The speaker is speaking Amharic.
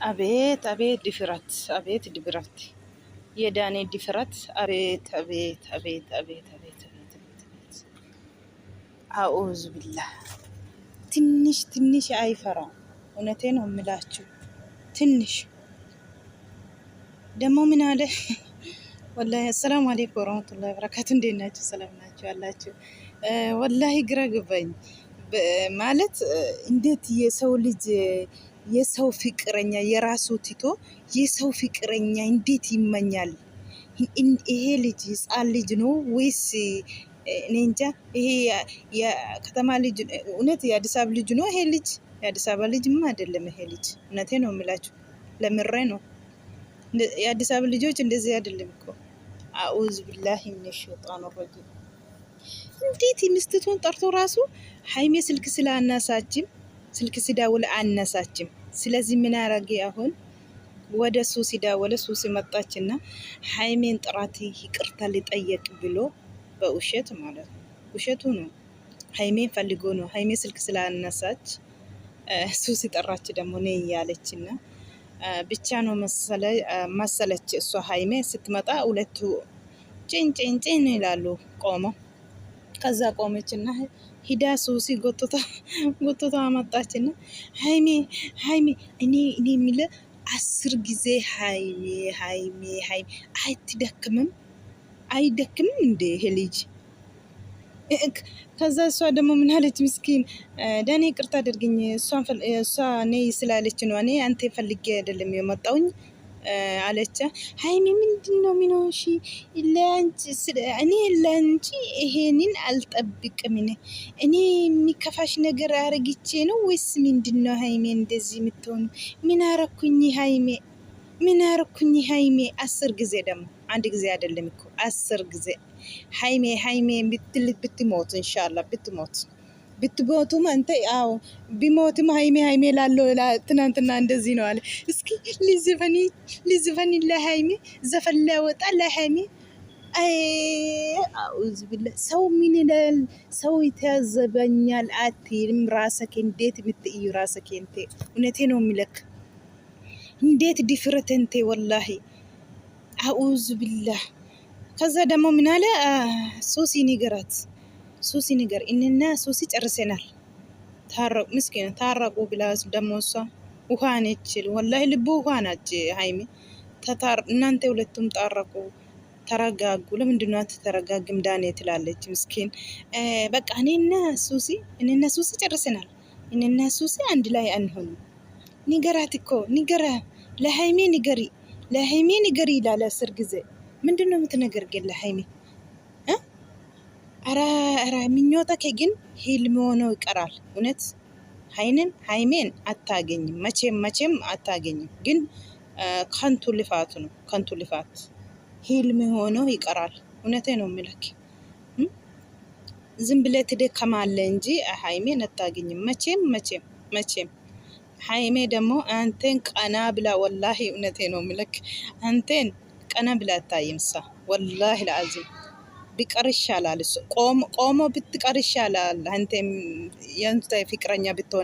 አቤት አቤት ድፍረት! አቤት ድፍረት! የዳኔ ድፍረት! አቤት አቤት አቤት አቤት አቤት አቤት አቤት! አኡዝ ቢላህ! ትንሽ ትንሽ አይፈራም። እውነቴ ነው የምላችሁ። ትንሽ ደግሞ ምን አለ ወላሂ። አሰላሙ አለይኩም ወራህመቱላሂ ወበረካቱ። እንዴት ናችሁ? ሰላም ናችሁ አላችሁ? ወላሂ ግራ ገባኝ። ማለት እንዴት የሰው ልጅ የሰው ፍቅረኛ የራሱ ትቶ የሰው ፍቅረኛ እንዴት ይመኛል? ይሄ ልጅ ህፃን ልጅ ነው ወይስ እኔ እንጃ። ይሄ የከተማ ልጅ እውነት የአዲስ አበባ ልጅ ነው ይሄ ልጅ? የአዲስ አበባ ልጅማ አይደለም ይሄ ልጅ። እውነቴ ነው የምላችሁ፣ ለምሬ ነው። የአዲስ አበባ ልጆች እንደዚህ አይደለም እኮ። አኡዝ ቢላሂ ሚነ ሸይጣን ረጂም። እንዴት ሚስቱን ጠርቶ ራሱ ሀይሜ ስልክ ስላነሳችም ስልክ ሲዳውል አነሳችም። ስለዚህ ምን አረገ አሁን? ወደ ሱሲ ደወለ። ሱሲ መጣችና ሀይሜን ጥራት ይቅርታ ሊጠየቅ ብሎ በውሸት ማለት ነው። ውሸቱ ነው። ሀይሜን ፈልጎ ነው። ሀይሜ ስልክ ስላነሳች ሱሲ ጠራች ደግሞ ነይ እያለችና ብቻ ነው መሰለች እሷ። ሀይሜ ስትመጣ ሁለቱ ጭን ይላሉ ቆመው። ከዛ ቆመችና ሂዳ ሱሲ ጎትታ አመጣችና ሀይሜ እኔ የሚለ 10 ጊዜ ሀይሜ አይትደክምም? አይደክምም እንዴ ይሄ ልጅ? ከዛ እሷ ደግሞ ምን አለች? ምስኪን ዳኔ ይቅርታ አድርግኝ፣ እሷ እኔ ስላለች ነው፣ እኔ አንተ ፈልጌ አይደለም የመጣውኝ አለቻ። ሀይሚ ምንድነው ሚኖሽ? እኔ ለአንቺ ይሄንን አልጠብቅም። እኔ የሚከፋሽ ነገር አረግቼ ነው ወይስ ምንድነው? ሀይሜ እንደዚህ የምትሆኑ ምን አረኩኝ? ሀይሜ 10 ጊዜ ደግሞ አንድ ጊዜ አይደለም እኮ 10 ጊዜ ሀይሜ ብትሞት ኢንሻአላህ ብትሞቱም አንተ አው ቢሞትም ሀይሜ ላለው ትናንትና እንደዚህ ነው አለ። እስኪ ሊዝፈኒ ለሀይሜ ዘፈን ላወጣ ለሀይሜ አኡዝ ቢላህ። ሰው ምን ይላል? ሰው ይታዘበኛል አትልም? ራስህ እንዴት ምትይ ራስህ እንተ? እውነቴ ነው የሚለክ እንዴት ድፍረት እንተ ወላሂ አኡዝ ቢላህ። ከዛ ደግሞ ምን አለ? ሱሲ ንገር እነና ሱሲ ጨርሰናል፣ ታረቁ ምስኪን ታረቁ ብላ ደግሞ እሷ ውሃ ነች ወላሂ፣ ልቡ ውሃ ናች ሀይሚ። እናንተ ሁለቱም ታረቁ፣ ተረጋጉ። ለምንድን ነው አትተረጋግም ዳኔ ትላለች ምስኪን። በቃ እኔና ሱሲ ጨርሰናል፣ እኔና ሱሲ አንድ ላይ አንሆንም። ንገራት እኮ ንገራ፣ ለሀይሜ ንገሪ ይላል 10 ጊዜ። ምንድን ነው የምትነገርገን ለሀይሜ? አራ ምኞተከ ግን ህልም ሆኖ ይቀራል። እውነት ሀይሜን አታገኝም፣ መቼም አታገኝም። ግን ከንቱ ልፋት ነው፣ ከንቱ ልፋት ህልም ሆኖ ይቀራል። እውነቴ ነው የሚለክ። ዝም ብለህ ትደከማለህ እንጂ ሀይሜን አታገኝም መቼም። ሀይሜ ደግሞ አንተን ቀና ብላ ወላሂ እውነቴ ነው የሚለክ፣ አንተን ቀና ብላ አታይምሳ ወላሂ ለአዚም። ቢቀር ይሻላል፣ ቆሞ ብትቀር ይሻላል። አንተ የአንተ ፍቅረኛ ብትሆን